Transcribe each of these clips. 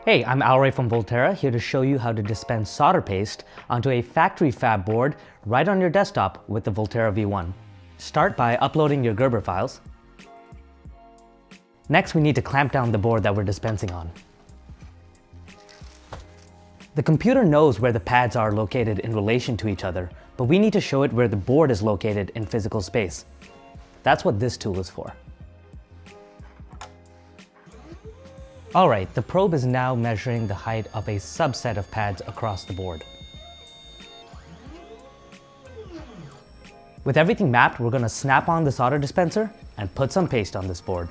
Hey, I'm Alray from Volterra, here to show you how to dispense solder paste onto a factory fab board right on your desktop with the Volterra V1. Start by uploading your Gerber files. Next, we need to clamp down the board that we're dispensing on. The computer knows where the pads are located in relation to each other, but we need to show it where the board is located in physical space. That's what this tool is for. Alright, the probe is now measuring the height of a subset of pads across the board. With everything mapped, we're going to snap on the solder dispenser and put some paste on this board.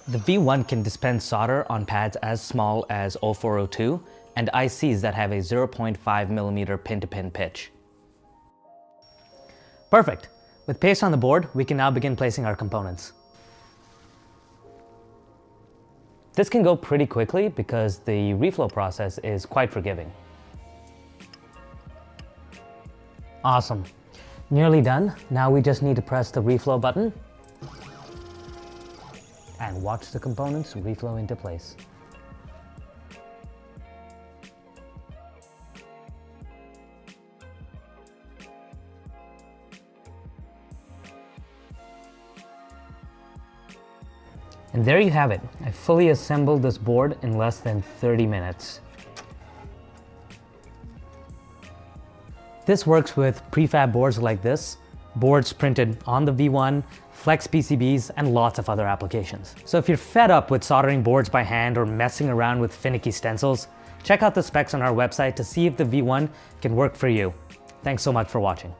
The V1 can dispense solder on pads as small as 0402 and ICs that have a 0.5mm pin-to-pin pitch. Perfect! With paste on the board, we can now begin placing our components. This can go pretty quickly because the reflow process is quite forgiving. Awesome! Nearly done. Now we just need to press the reflow button and watch the components reflow into place. And there you have it. I fully assembled this board in less than 30 minutes. This works with prefab boards like this, boards printed on the V1, flex PCBs, and lots of other applications. So if you're fed up with soldering boards by hand or messing around with finicky stencils, check out the specs on our website to see if the V1 can work for you. Thanks so much for watching.